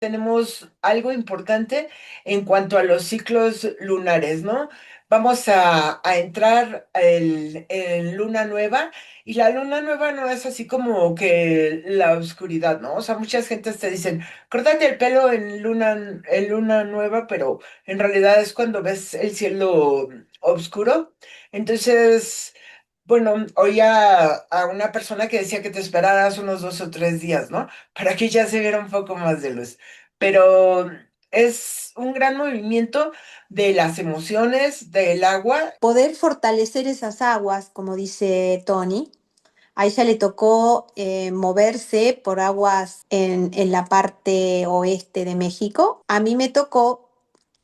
tenemos algo importante en cuanto a los ciclos lunares, ¿no? Vamos a entrar en luna nueva y la luna nueva no es así como que la oscuridad, ¿no? O sea, muchas gentes te dicen, córtate el pelo en luna nueva, pero en realidad es cuando ves el cielo oscuro. Entonces, bueno, oía a una persona que decía que te esperaras unos 2 o 3 días, ¿no? Para que ya se viera un poco más de luz. Pero es un gran movimiento de las emociones, del agua. Poder fortalecer esas aguas, como dice Tony. A ella le tocó moverse por aguas en la parte oeste de México. A mí me tocó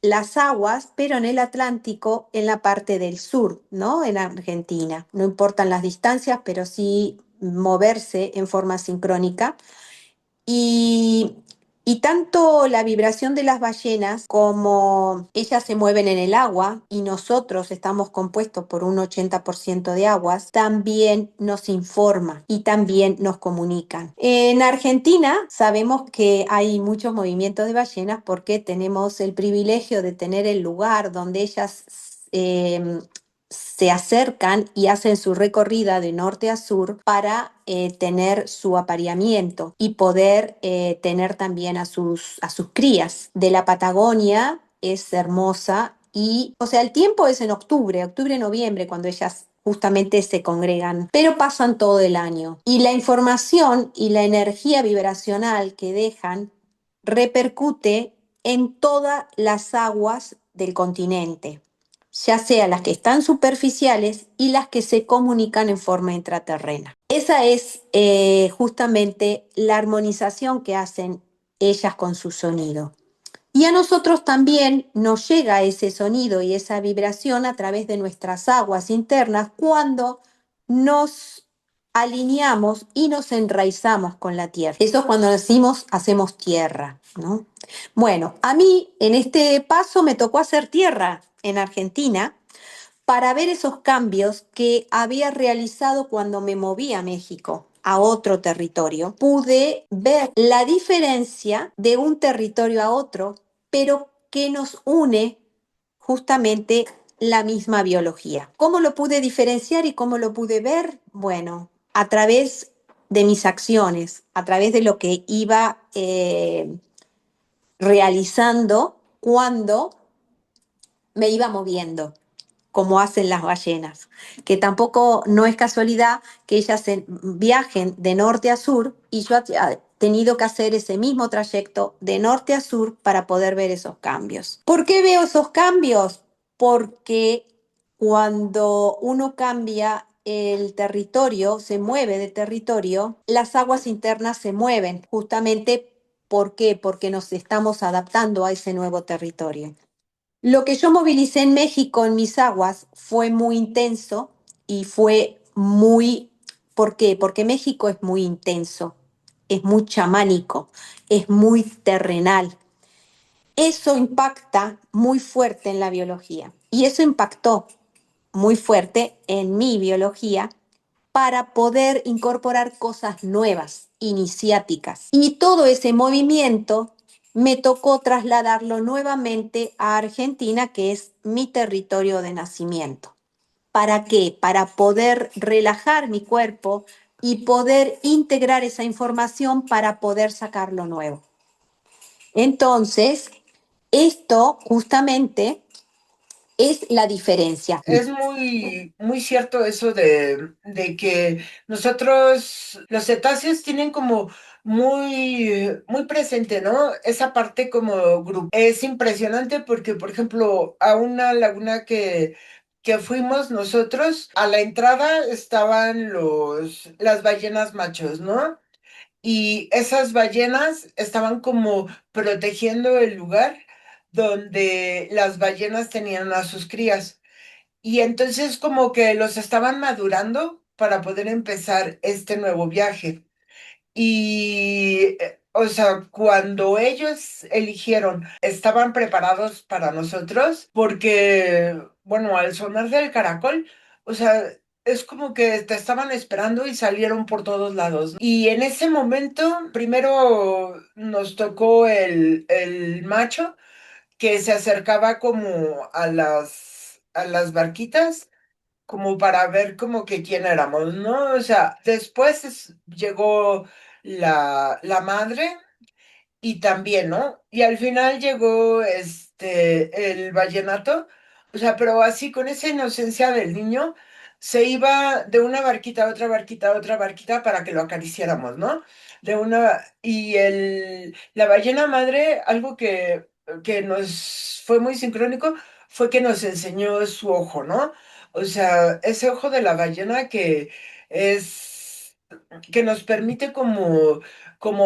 las aguas, pero en el Atlántico, en la parte del sur, ¿no? En Argentina. No importan las distancias, pero sí moverse en forma sincrónica. Y, y tanto la vibración de las ballenas como ellas se mueven en el agua y nosotros estamos compuestos por un 80% de aguas, también nos informa y también nos comunican. En Argentina sabemos que hay muchos movimientos de ballenas porque tenemos el privilegio de tener el lugar donde ellas se acercan y hacen su recorrida de norte a sur para tener su apareamiento y poder tener también a sus crías. De la Patagonia es hermosa y, o sea, el tiempo es en octubre, octubre-noviembre, cuando ellas justamente se congregan, pero pasan todo el año. Y la información y la energía vibracional que dejan repercute en todas las aguas del continente, ya sea las que están superficiales y las que se comunican en forma intraterrena. Esa es justamente la armonización que hacen ellas con su sonido. Y a nosotros también nos llega ese sonido y esa vibración a través de nuestras aguas internas cuando nos alineamos y nos enraizamos con la tierra. Eso es cuando decimos hacemos tierra, ¿no? Bueno, a mí en este paso me tocó hacer tierra en Argentina para ver esos cambios que había realizado cuando me moví a México, a otro territorio. Pude ver la diferencia de un territorio a otro, pero que nos une justamente la misma biología. ¿Cómo lo pude diferenciar y cómo lo pude ver? Bueno, a través de mis acciones, a través de lo que iba realizando cuando me iba moviendo, como hacen las ballenas, que tampoco no es casualidad que ellas viajen de norte a sur y yo he tenido que hacer ese mismo trayecto de norte a sur para poder ver esos cambios. ¿Por qué veo esos cambios? Porque cuando uno cambia el territorio, se mueve de territorio, las aguas internas se mueven, justamente ¿por qué? Porque nos estamos adaptando a ese nuevo territorio. Lo que yo movilicé en México, en mis aguas, fue muy intenso y fue muy... ¿Por qué? Porque México es muy intenso, es muy chamánico, es muy terrenal. Eso impacta muy fuerte en la biología y eso impactó muy fuerte en mi biología para poder incorporar cosas nuevas, iniciáticas. Y todo ese movimiento me tocó trasladarlo nuevamente a Argentina, que es mi territorio de nacimiento. ¿Para qué? Para poder relajar mi cuerpo y poder integrar esa información para poder sacar lo nuevo. Entonces, esto justamente es la diferencia. Es muy cierto eso de que nosotros, los cetáceos, tienen como muy presente, ¿no? Esa parte como grupo. Es impresionante porque, por ejemplo, a una laguna que fuimos nosotros, a la entrada estaban las ballenas machos, ¿no? Y esas ballenas estaban como protegiendo el lugar donde las ballenas tenían a sus crías. Y entonces como que los estaban madurando para poder empezar este nuevo viaje. Y, o sea, cuando ellos eligieron, estaban preparados para nosotros, porque, bueno, al sonar del caracol, o sea, es como que te estaban esperando y salieron por todos lados. Y en ese momento, primero nos tocó el macho que se acercaba como a las barquitas, como para ver como que quién éramos, ¿no? O sea, después llegó la madre y también, ¿no? Y al final llegó el vallenato, o sea, pero así con esa inocencia del niño, se iba de una barquita a otra barquita a otra barquita para que lo acariciáramos, ¿no? La ballena madre, algo que nos fue muy sincrónico, fue que nos enseñó su ojo, ¿no? O sea, ese ojo de la ballena es, que nos permite como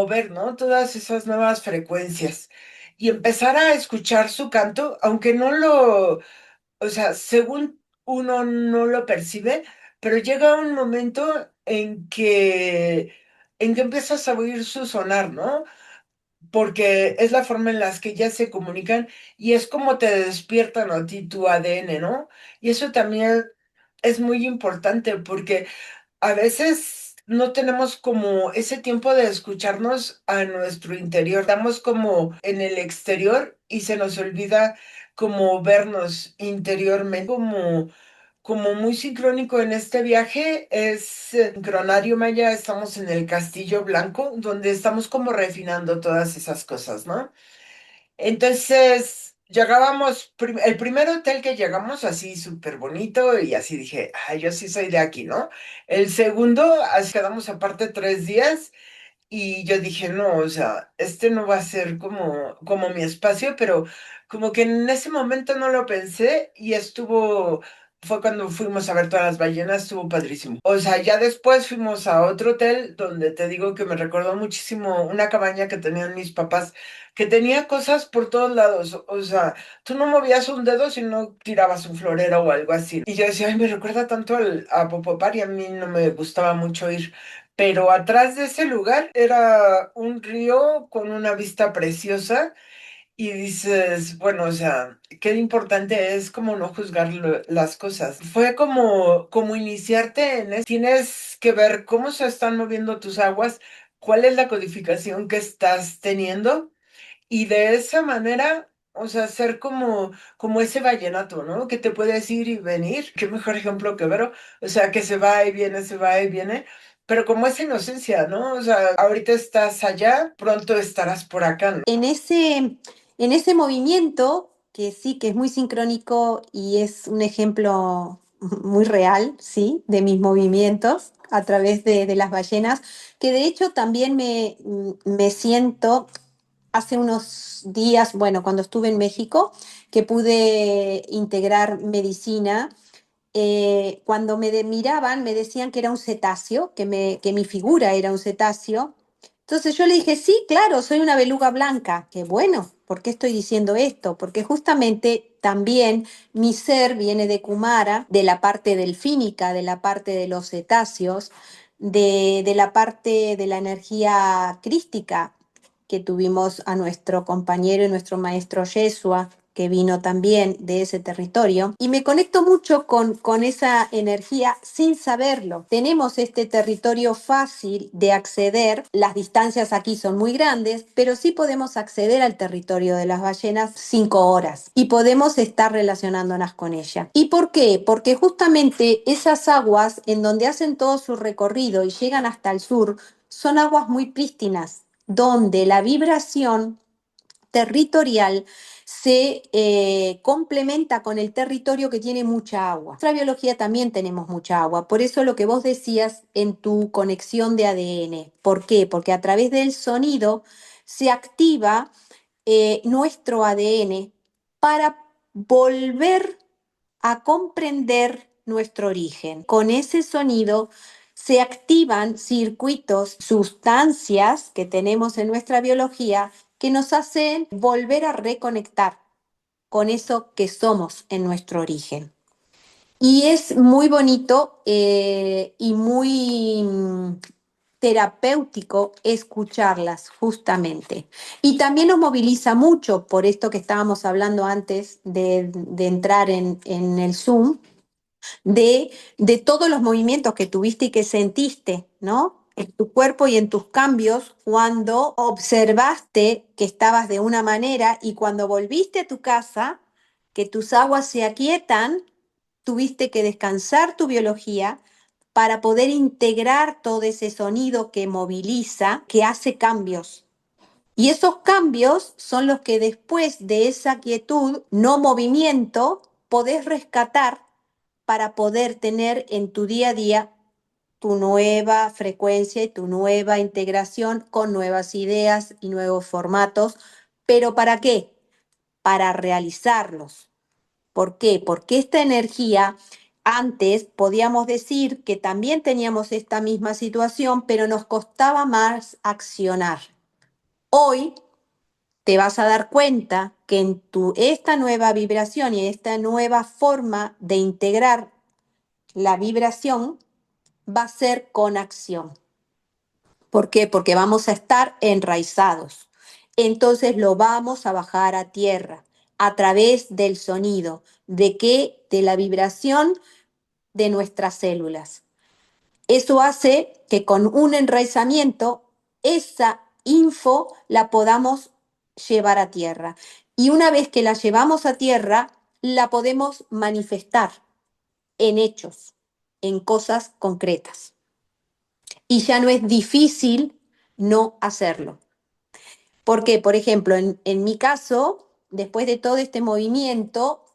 ver, ¿no? Todas esas nuevas frecuencias y empezar a escuchar su canto, aunque no o sea, según uno no lo percibe, pero llega un momento en que empiezas a oír su sonar, ¿no? Porque es la forma en las que ellas se comunican y es como te despiertan a ti tu ADN, ¿no? Y eso también es muy importante porque a veces no tenemos como ese tiempo de escucharnos a nuestro interior, estamos como en el exterior y se nos olvida como vernos interiormente, como muy sincrónico en este viaje es Sincronario Maya, estamos en el Castillo Blanco, donde estamos como refinando todas esas cosas, ¿no? Entonces, el primer hotel que llegamos así súper bonito y así dije, ay, yo sí soy de aquí, ¿no? El segundo, así quedamos aparte 3 días y yo dije, no, o sea, este no va a ser como mi espacio, pero como que en ese momento no lo pensé y fue cuando fuimos a ver todas las ballenas, estuvo padrísimo. O sea, ya después fuimos a otro hotel donde te digo que me recordó muchísimo una cabaña que tenían mis papás, que tenía cosas por todos lados. O sea, tú no movías un dedo si no tirabas un florero o algo así. Y yo decía, ay, me recuerda tanto a Popopar y a mí no me gustaba mucho ir. Pero atrás de ese lugar era un río con una vista preciosa y dices, bueno, o sea, qué importante es como no juzgar las cosas. Fue como iniciarte en eso. Tienes que ver cómo se están moviendo tus aguas, cuál es la codificación que estás teniendo y de esa manera, o sea, ser como ese vallenato, ¿no? Que te puedes ir y venir. Qué mejor ejemplo que Vero. O sea, que se va y viene, se va y viene. Pero como esa inocencia, ¿no? O sea, ahorita estás allá, pronto estarás por acá, ¿no? En ese movimiento, que sí, que es muy sincrónico y es un ejemplo muy real, sí, de mis movimientos a través de las ballenas, que de hecho también me siento hace unos días, bueno, cuando estuve en México, que pude integrar medicina. Cuando miraban me decían que era un cetáceo, que mi figura era un cetáceo. Entonces yo le dije, sí, claro, soy una beluga blanca. Qué bueno, ¿por qué estoy diciendo esto? Porque justamente también mi ser viene de Kumara, de la parte delfínica, de la parte de los cetáceos, de la parte de la energía crística que tuvimos a nuestro compañero y nuestro maestro Yeshua, que vino también de ese territorio, y me conecto mucho con esa energía sin saberlo. Tenemos este territorio fácil de acceder, las distancias aquí son muy grandes, pero sí podemos acceder al territorio de las ballenas 5 horas y podemos estar relacionándonos con ella. ¿Y por qué? Porque justamente esas aguas en donde hacen todo su recorrido y llegan hasta el sur son aguas muy prístinas, donde la vibración territorial se complementa con el territorio que tiene mucha agua. En nuestra biología también tenemos mucha agua, por eso lo que vos decías en tu conexión de ADN. ¿Por qué? Porque a través del sonido se activa nuestro ADN para volver a comprender nuestro origen. Con ese sonido se activan circuitos, sustancias que tenemos en nuestra biología que nos hacen volver a reconectar con eso que somos en nuestro origen. Y es muy bonito y muy terapéutico escucharlas justamente. Y también nos moviliza mucho por esto que estábamos hablando antes de entrar en el Zoom, de, de todos los movimientos que tuviste y que sentiste, ¿no? En tu cuerpo y en tus cambios cuando observaste que estabas de una manera y cuando volviste a tu casa, que tus aguas se aquietan, tuviste que descansar tu biología para poder integrar todo ese sonido que moviliza, que hace cambios. Y esos cambios son los que después de esa quietud, no movimiento, podés rescatar para poder tener en tu día a día tu nueva frecuencia y tu nueva integración con nuevas ideas y nuevos formatos. ¿Pero para qué? Para realizarlos. ¿Por qué? Porque esta energía, antes podíamos decir que también teníamos esta misma situación, pero nos costaba más accionar. Hoy te vas a dar cuenta que en esta nueva vibración y esta nueva forma de integrar la vibración va a ser con acción. ¿Por qué? Porque vamos a estar enraizados. Entonces lo vamos a bajar a tierra a través del sonido. ¿De qué? De la vibración de nuestras células. Eso hace que con un enraizamiento esa info la podamos llevar a tierra. Y una vez que la llevamos a tierra, la podemos manifestar en hechos, en cosas concretas. Y ya no es difícil no hacerlo. Porque, por ejemplo, en mi caso, después de todo este movimiento,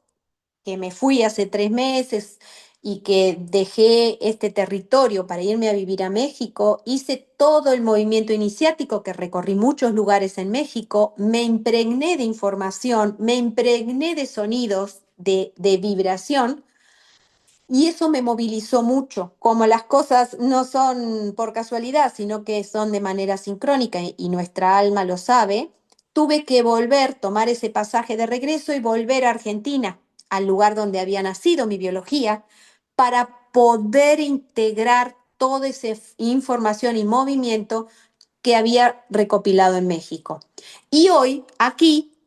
que me fui hace 3 meses y que dejé este territorio para irme a vivir a México, hice todo el movimiento iniciático, que recorrí muchos lugares en México, me impregné de información, me impregné de sonidos, de vibración, y eso me movilizó mucho. Como las cosas no son por casualidad, sino que son de manera sincrónica y nuestra alma lo sabe, tuve que volver, tomar ese pasaje de regreso y volver a Argentina, al lugar donde había nacido mi biología, para poder integrar toda esa información y movimiento que había recopilado en México. Y hoy, aquí,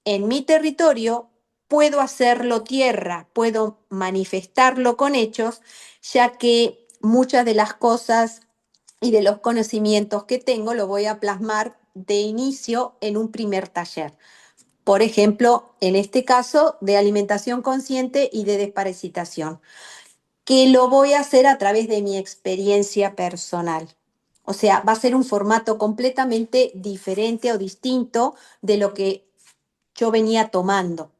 en mi territorio, puedo hacerlo tierra, puedo manifestarlo con hechos, ya que muchas de las cosas y de los conocimientos que tengo lo voy a plasmar de inicio en un primer taller. Por ejemplo, en este caso, de alimentación consciente y de desparasitación, que lo voy a hacer a través de mi experiencia personal. O sea, va a ser un formato completamente diferente o distinto de lo que yo venía tomando.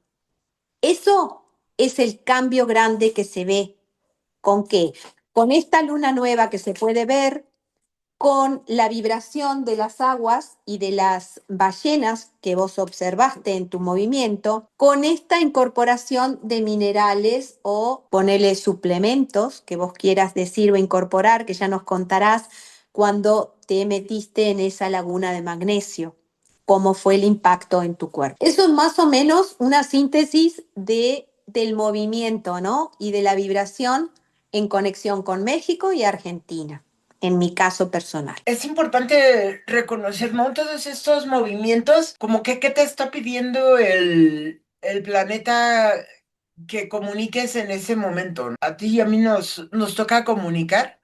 Eso es el cambio grande que se ve. ¿Con qué? Con esta luna nueva que se puede ver, con la vibración de las aguas y de las ballenas que vos observaste en tu movimiento, con esta incorporación de minerales o ponele suplementos que vos quieras decir o incorporar, que ya nos contarás cuando te metiste en esa laguna de magnesio, cómo fue el impacto en tu cuerpo. Eso es más o menos una síntesis del movimiento, ¿no? Y de la vibración en conexión con México y Argentina, en mi caso personal. Es importante reconocer, ¿no? Todos estos movimientos, como que qué te está pidiendo el planeta que comuniques en ese momento. A ti y a mí nos toca comunicar,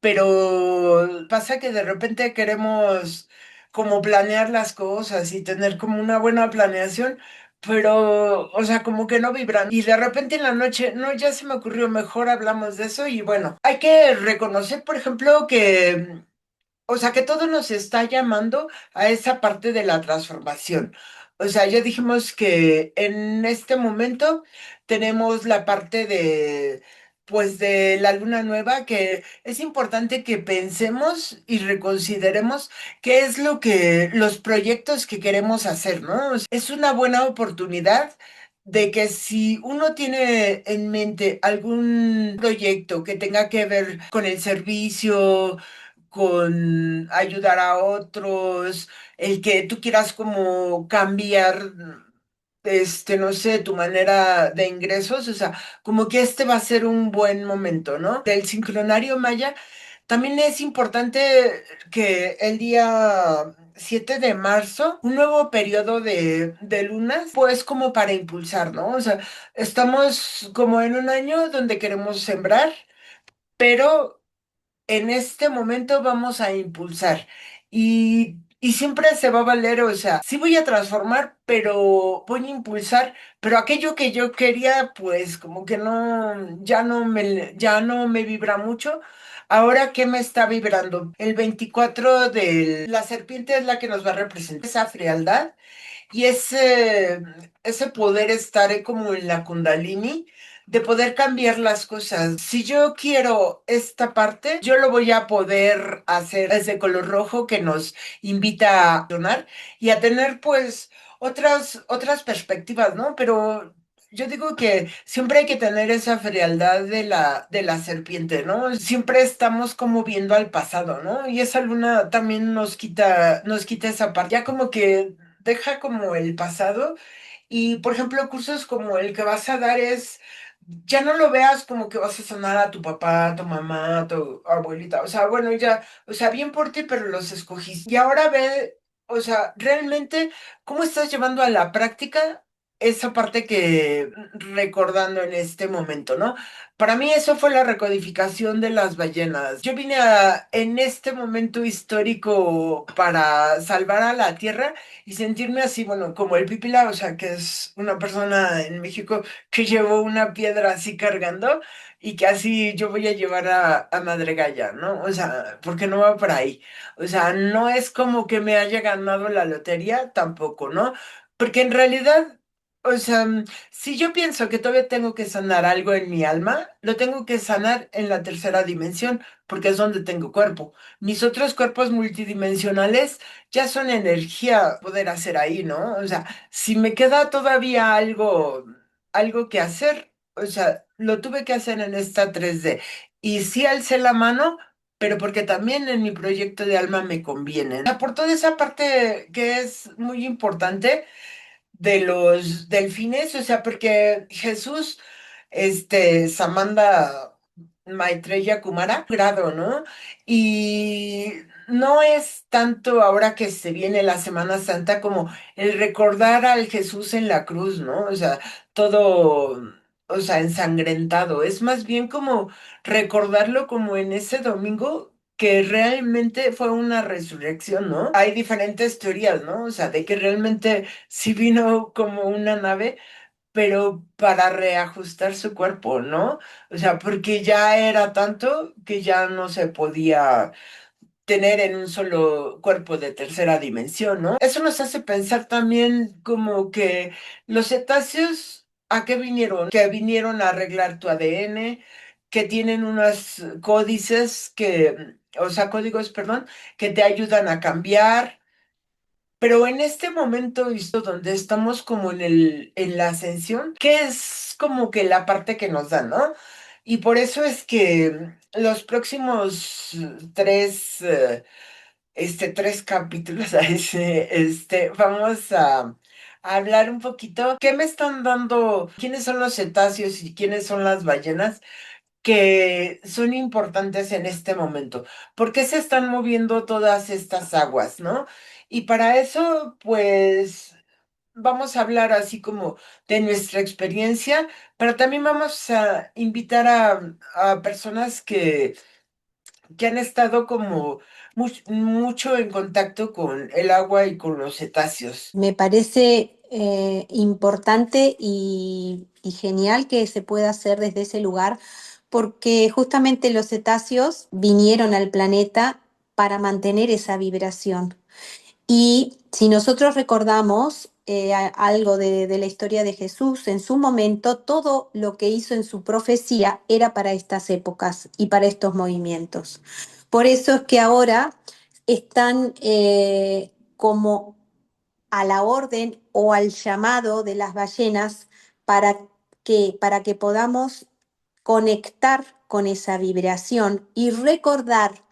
pero pasa que de repente queremos como planear las cosas y tener como una buena planeación, pero, o sea, como que no vibran. Y de repente en la noche, no, ya se me ocurrió, mejor hablamos de eso y bueno, hay que reconocer, por ejemplo, que o sea, que todo nos está llamando a esa parte de la transformación. O sea, ya dijimos que en este momento tenemos la parte pues, de la luna nueva, que es importante que pensemos y reconsideremos qué es los proyectos que queremos hacer, ¿no? O sea, es una buena oportunidad de que si uno tiene en mente algún proyecto que tenga que ver con el servicio, con ayudar a otros, el que tú quieras como cambiar, no sé, tu manera de ingresos, o sea, como que este va a ser un buen momento, ¿no? Del sincronario maya También es importante que el día 7 de marzo, un nuevo periodo de lunas, pues como para impulsar, ¿no? O sea, estamos como en un año donde queremos sembrar, pero en este momento vamos a impulsar y siempre se va a valer, o sea, sí voy a transformar, pero voy a impulsar, pero aquello que yo quería, pues como que no, ya no me vibra mucho. Ahora, ¿qué me está vibrando? El 24 de la serpiente es la que nos va a representar esa frialdad y ese poder estar como en la Kundalini, de poder cambiar las cosas. Si yo quiero esta parte, yo lo voy a poder hacer ese color rojo que nos invita a accionar y a tener pues otras perspectivas, ¿no? Pero yo digo que siempre hay que tener esa frialdad de la serpiente, ¿no? Siempre estamos como viendo al pasado, ¿no? Y esa luna también nos quita esa parte. Ya como que deja como el pasado y, por ejemplo, cursos como el que vas a dar es, ya no lo veas como que vas a sanar a tu papá, a tu mamá, a tu abuelita, o sea, bueno, ya, o sea, bien por ti, pero los escogiste. Y ahora ve, o sea, realmente, ¿cómo estás llevando a la práctica esa parte que recordando en este momento, ¿no? Para mí eso fue la recodificación de las ballenas. Yo vine en este momento histórico para salvar a la tierra y sentirme así, bueno, como el Pipila, o sea, que es una persona en México que llevó una piedra así cargando y que así yo voy a llevar a Madre Gaya, ¿no? O sea, porque no va por ahí. O sea, no es como que me haya ganado la lotería, tampoco, ¿no? Porque en realidad, o sea, si yo pienso que todavía tengo que sanar algo en mi alma, lo tengo que sanar en la tercera dimensión, porque es donde tengo cuerpo. Mis otros cuerpos multidimensionales ya son energía poder hacer ahí, ¿no? O sea, si me queda todavía algo que hacer, o sea, lo tuve que hacer en esta 3D. Y sí alcé la mano, pero porque también en mi proyecto de alma me conviene. O sea, por toda esa parte que es muy importante de los delfines, o sea, porque Jesús, Samanda Maitreya Kumara, grado, ¿no? Y no es tanto ahora que se viene la Semana Santa como el recordar al Jesús en la cruz, ¿no? O sea, todo, o sea, ensangrentado. Es más bien como recordarlo como en ese domingo que realmente fue una resurrección, ¿no? Hay diferentes teorías, ¿no? O sea, de que realmente sí vino como una nave, pero para reajustar su cuerpo, ¿no? O sea, porque ya era tanto que ya no se podía tener en un solo cuerpo de tercera dimensión, ¿no? Eso nos hace pensar también como que los cetáceos, ¿a qué vinieron? Que vinieron a arreglar tu ADN, que tienen unos códices que, o sea, códigos, perdón, que te ayudan a cambiar. Pero en este momento donde estamos como en la ascensión, que es como que la parte que nos da, ¿no? Y por eso es que los próximos tres capítulos, vamos a hablar un poquito. ¿Qué me están dando? ¿Quiénes son los cetáceos y quiénes son las ballenas? Que son importantes en este momento. ¿Por qué se están moviendo todas estas aguas, no? Y para eso, pues, vamos a hablar así como de nuestra experiencia, pero también vamos a invitar a personas que han estado como mucho en contacto con el agua y con los cetáceos. Me parece importante y genial que se pueda hacer desde ese lugar, porque justamente los cetáceos vinieron al planeta para mantener esa vibración. Y si nosotros recordamos algo de la historia de Jesús, en su momento, todo lo que hizo en su profecía era para estas épocas y para estos movimientos. Por eso es que ahora están como a la orden o al llamado de las ballenas para para que podamos conectar con esa vibración y recordar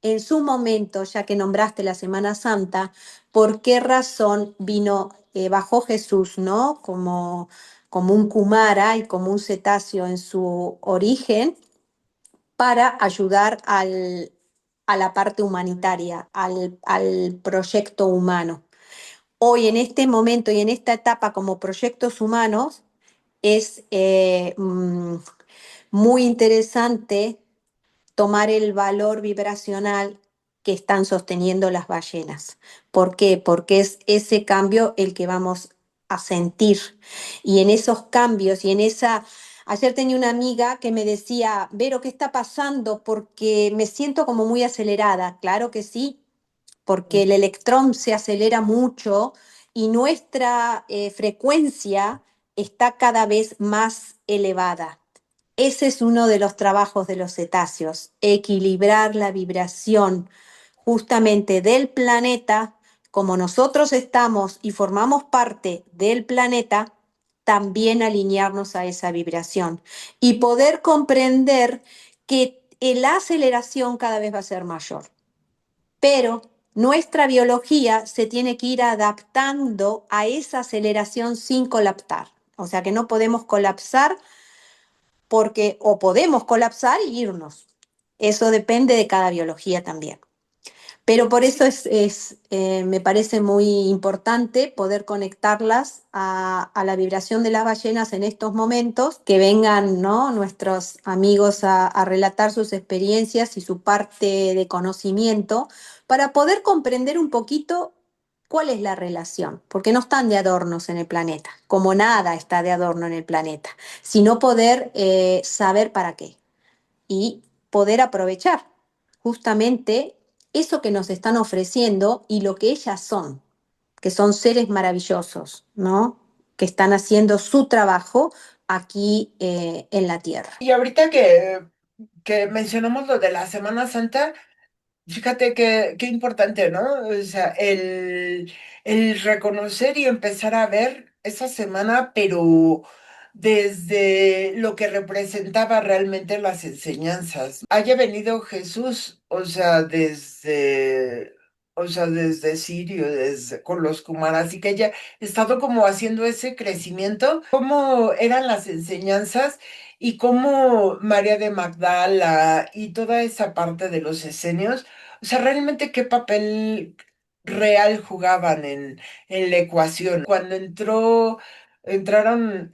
en su momento, ya que nombraste la Semana Santa, por qué razón bajó Jesús, ¿no? Como un kumara y como un cetáceo en su origen, para ayudar a la parte humanitaria, al proyecto humano. Hoy, en este momento y en esta etapa como proyectos humanos, es muy interesante tomar el valor vibracional que están sosteniendo las ballenas. ¿Por qué? Porque es ese cambio el que vamos a sentir. Y en esos cambios y en esa... Ayer tenía una amiga que me decía, Vero, ¿qué está pasando? Porque me siento como muy acelerada. Claro que sí, porque el electrón se acelera mucho y nuestra frecuencia está cada vez más elevada. Ese es uno de los trabajos de los cetáceos, equilibrar la vibración justamente del planeta, como nosotros estamos y formamos parte del planeta, también alinearnos a esa vibración y poder comprender que la aceleración cada vez va a ser mayor. Pero nuestra biología se tiene que ir adaptando a esa aceleración sin colapsar. O sea que no podemos colapsar porque o podemos colapsar e irnos. Eso depende de cada biología también. Pero por eso me parece muy importante poder conectarlas a la vibración de las ballenas en estos momentos, que vengan, ¿no?, nuestros amigos a relatar sus experiencias y su parte de conocimiento para poder comprender un poquito cuál es la relación, porque no están de adornos en el planeta, como nada está de adorno en el planeta, sino poder saber para qué y poder aprovechar justamente eso que nos están ofreciendo y lo que ellas son, que son seres maravillosos, ¿no? Que están haciendo su trabajo aquí en la Tierra. Y ahorita que mencionamos lo de la Semana Santa, fíjate qué importante, ¿no? O sea, el reconocer y empezar a ver esa semana, pero desde lo que representaba realmente las enseñanzas. Haya venido Jesús, o sea, desde Sirio, con los Kumaras, y que haya estado como haciendo ese crecimiento, cómo eran las enseñanzas y cómo María de Magdala y toda esa parte de los esenios, o sea, realmente qué papel real jugaban en la ecuación. Cuando entraron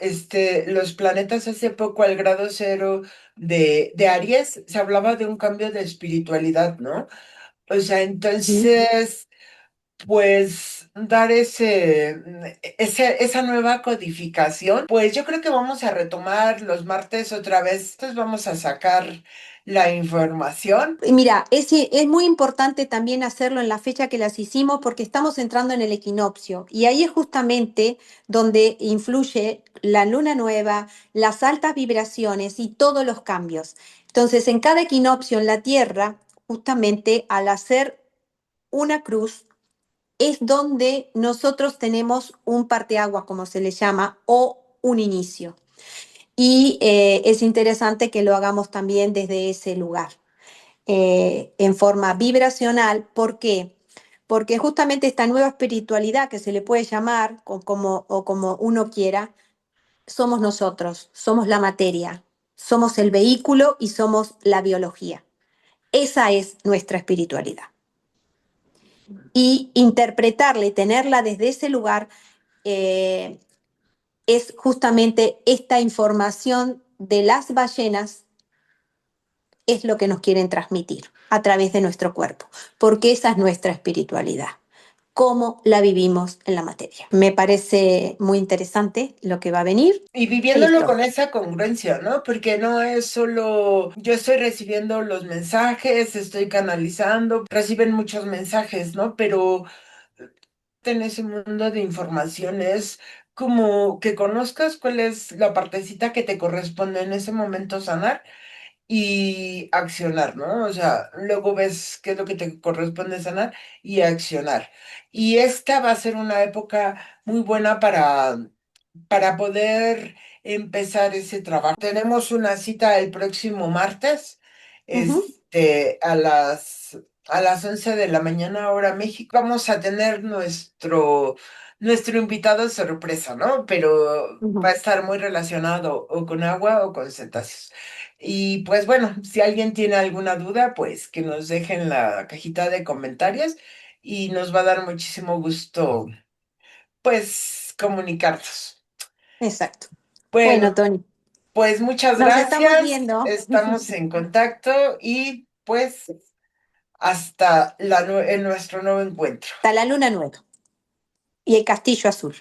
los planetas hace poco al grado cero de Aries, se hablaba de un cambio de espiritualidad, ¿no? O sea, ¿Sí? entonces, pues dar esa nueva codificación, pues yo creo que vamos a retomar los martes otra vez. Entonces vamos a sacar la información. Mira, es muy importante también hacerlo en la fecha que las hicimos porque estamos entrando en el equinoccio y ahí es justamente donde influye la luna nueva, las altas vibraciones y todos los cambios. Entonces, en cada equinoccio en la Tierra, justamente al hacer una cruz, es donde nosotros tenemos un parteaguas, como se le llama, o un inicio. Y es interesante que lo hagamos también desde ese lugar en forma vibracional. ¿Por qué? Porque justamente esta nueva espiritualidad que se le puede llamar o como uno quiera, somos nosotros, somos la materia, somos el vehículo y somos la biología. Esa es nuestra espiritualidad. Y interpretarla y tenerla desde ese lugar eh, es justamente esta información de las ballenas es lo que nos quieren transmitir a través de nuestro cuerpo, porque esa es nuestra espiritualidad, cómo la vivimos en la materia. Me parece muy interesante lo que va a venir. Y viviéndolo Listo. con esa congruencia, ¿no? Porque no es solo yo estoy recibiendo los mensajes, estoy canalizando, reciben muchos mensajes, ¿no? Pero en ese mundo de información es como que conozcas cuál es la partecita que te corresponde en ese momento sanar y accionar, ¿no? O sea, luego ves qué es lo que te corresponde sanar y accionar. Y esta va a ser una época muy buena para poder empezar ese trabajo. Tenemos una cita el próximo martes, Ujú, a las 11 de la mañana, hora México. Vamos a tener nuestro invitado sorpresa, ¿no? Pero va ujú. a estar muy relacionado o con agua o con cetáceos. Y pues bueno, si alguien tiene alguna duda, pues que nos deje en la cajita de comentarios y nos va a dar muchísimo gusto, pues, comunicarnos. Exacto. Bueno, Bueno, Tony, pues muchas nos estamos gracias, viendo. estamos en contacto y pues en nuestro nuevo encuentro. Hasta la luna nueva y el castillo azul.